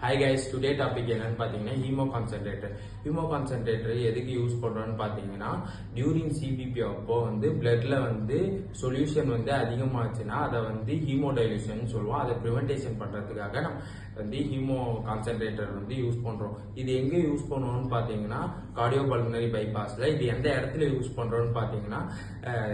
Hi guys, today topic என்னன்னு பாத்தீங்கன்னா haemo concentrator. Haemo concentrator எதுக்கு யூஸ் பண்றோம்னு பாத்தீங்கன்னா டியூரிங் சிபிபி அப்போ பிளட்ல சொல்யூஷன் அதிகமாச்சுன்னா அதை ஹீமோடைல்யூஷன் சொல்லுவோம். அதை பிரிவென்டேஷன் பண்றதுக்காக நம்ம ஹீமோ கான்சென்ட்ரேட்டர் யூஸ் பண்றோம். இது எங்க யூஸ் பண்ணுவோம்னு பாத்தீங்கன்னா கார்டியோபல்மனரி பைபாஸ்ல. இது எந்த இடத்துல யூஸ் பண்றோம்னு பாத்தீங்கன்னா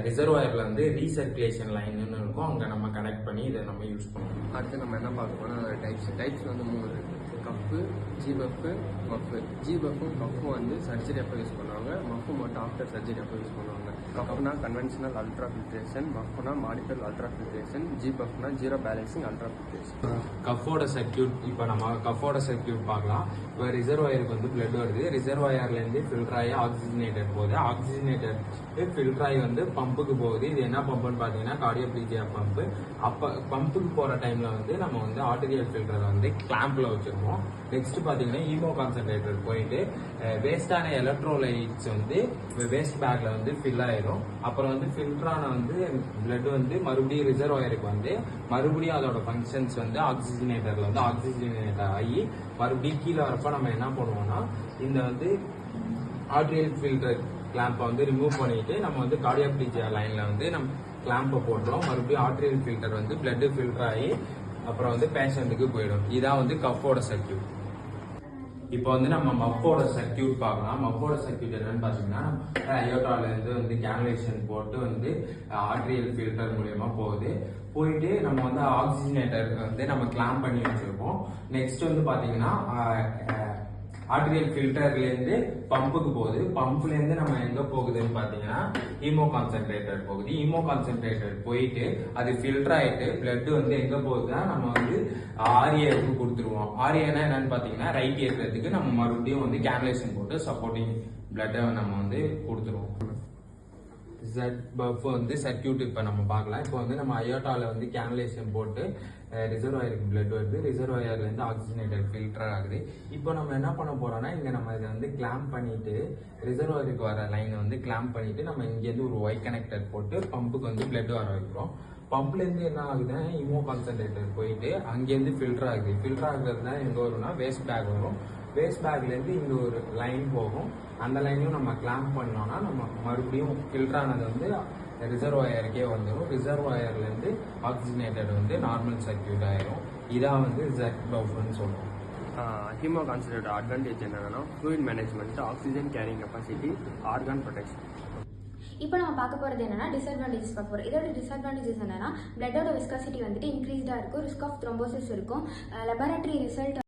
ரிசர்வாயர்ல ரீசர்க்குலேஷன் லைன் இருக்கும், அங்க நம்ம கனெக்ட் பண்ணி இதை நம்ம யூஸ் பண்ணுவோம். அடுத்து நம்ம என்ன பார்க்க போனா டைப்ஸ் 3 இருக்கு. CUF, ZBUF, MUF. ஜிபஃப்பும் கப்பும் சர்ஜரி அப்போ யூஸ் பண்ணுவாங்க. மஃப் மட்டும் ஆஃப்டர் சர்ஜரி அப்போ யூஸ் பண்ணுவாங்க. கப்புனா கன்வென்ஷனல் அல்ட்ரா ஃபில்ட்ரேஷன், மஃப்னா மாடிஃபைட் அல்ட்ரா ஃபில்ட்ரேஷன், ஜிபஃப்னா ஜீரோ பேலன்சிங் அல்ட்ரா ஃபில்ட்ரேஷன். கஃபோட சர்க்கியூட் இப்போ நம்ம கஃபோட சர்க்கியூட் பார்க்கலாம். இப்போ ரிசர்வாயருக்கு பிளட் வருது, ரிசர்வாயர்ல இருந்து ஃபில்டர் ஆகி ஆக்சிஜனேட்டர் போகுது, ஆக்சிஜனேட்டர் ஃபில்டர் ஆகி பம்புக்கு போகுது. இது என்ன பம்புன்னு பார்த்தீங்கன்னா கார்டியோப்ளீஜியா பம்பு. அப்போ பம்புக்கு போற டைம்ல நம்ம ஆர்டீரியல் ஃபில்டரை கிளாம்ப்ல வச்சிருக்கோம். நெக்ஸ்ட் பாத்தீங்கன்னா ஹீமோ கான்சென்ட்ரேட்டர் போயிட்டு வேஸ்டான எலக்ட்ரோலைட்ஸ் வேஸ்ட் பேக்ல ஃபில் ஆயிரும். அப்புறம் ஃபில்டரான பிளட் மறுபடியும் ரிசர்வாயருக்கு மறுபடியும் அதோட ஃபங்க்ஷன்ஸ் ஆக்சிஜனேட்டர்ல ஆக்சிஜனேட்டர் ஆகி மறுபடியும் கீழே வரப்ப நம்ம என்ன பண்ணுவோம்னா இந்த ஆர்டீரியல் ஃபில்டர் கிளாம்பை ரிமூவ் பண்ணிட்டு நம்ம கார்டியோப்ளீஜியா லைன்ல நம்ம கிளாம்பை போடுறோம். மறுபடியும் ஆர்டீரியல் ஃபில்டர் பிளட் ஃபில்டர் ஆகி அப்புறம் பேஷண்ட்டுக்கு போயிடும். இதான் கஃபோட சர்க்கியூட். இப்போ நம்ம மஃபோட சர்க்கியூட் பார்க்கலாம். மஃபோட சர்க்கியூட் என்னன்னு பாத்தீங்கன்னா அயோட்டால இருந்து கேனலேஷன் போட்டு ஆர்டீரியல் ஃபில்டர் மூலியமா போகுது. போயிட்டு நம்ம ஆக்சிஜனேட்டர் நம்ம கிளாம்ப் பண்ணி வச்சிருப்போம். நெக்ஸ்ட் பாத்தீங்கன்னா ஆர்டீரியல் ஃபில்டர்ல இருந்து பம்புக்கு போகுது. பம்புல இருந்து நம்ம எங்க போகுதுன்னு பாத்தீங்கன்னா ஹீமோ கான்சென்ட்ரேட்டர் போகுது. ஹீமோ கான்சென்ட்ரேட்டர் போயிட்டு அது ஃபில்டர் ஆயிட்டு பிளட் எங்க போகுதுன்னா நம்ம ஆர்ஏக்கு கொடுத்துருவோம். ஆர்ஏனா என்னன்னு பாத்தீங்கன்னா ரைட் ஏற்றுறதுக்கு நம்ம மறுபடியும் கேனலேஷன் போட்டு சப்போர்ட்டிங் பிளட்டை நம்ம கொடுத்துருவோம். சர்க்கியூட் இப்ப நம்ம பார்க்கலாம். இப்போ நம்ம அயோட்டால கேனலேஷன் போட்டு ரிசர்வாயருக்கு பிளட் வருது, ரிசர்வாயர்ல இருந்து ஆக்சிஜனேட்டர் ஃபில்டர் ஆகுது. இப்போ நம்ம என்ன பண்ண போறோம்னா இங்க நம்ம இதை கிளாம்ப் பண்ணிட்டு ரிசர்வாயருக்கு வர லைனை கிளாம்ப் பண்ணிட்டு நம்ம இங்க இருந்து ஒரு ஒய் கனெக்டர் போட்டு பம்புக்கு பிளட் வர வைக்கிறோம். பம்ப்ல இருந்து என்ன ஆகுதுன்னா ஹீமோ கான்சென்ட்ரேட்டர் போயிட்டு அங்கேருந்து ஃபில்டர் ஆகுது. ஃபில்டர் ஆகுறது தான் எங்க வரும்னா வேஸ்ட் பேக் வரும். வேஸ்ட் பேக்ல இருந்து இங்க ஒரு லைன் போகும். அந்த லைனையும் நம்ம கிளாம்ப் பண்ணோம்னா நம்ம மறுபடியும் ஃபில்டர் ஆனது ரிசர்வாயருக்கே வந்துடும். ரிசர்வாயர்ல இருந்து ஆக்சிஜனேட்டட் நார்மல் சர்க்கியூட் ஆயிரும். இதான் ஜெட்-பஃப்னு சொல்லுவோம். ஹீமோ கான்சென்ட்ரேட்டர் அட்வான்டேஜ் என்னன்னா fluid management, oxygen carrying capacity, organ protection. இப்போ நம்ம பார்க்க போகிறது என்னன்னா டிஸ்அட்வான்டேஜஸ் பார்க்க போகிறோம். இதோட டிஸ்அட்வான்டேஜஸ் என்னன்னா பிளட்டோட விஸ்காசிட்டி இன்க்ரீஸ்டாக இருக்கும், ரிஸ்க் ஆஃப் த்ரோம்போசிஸ் இருக்கும், லெபார்டரி ரிசல்ட்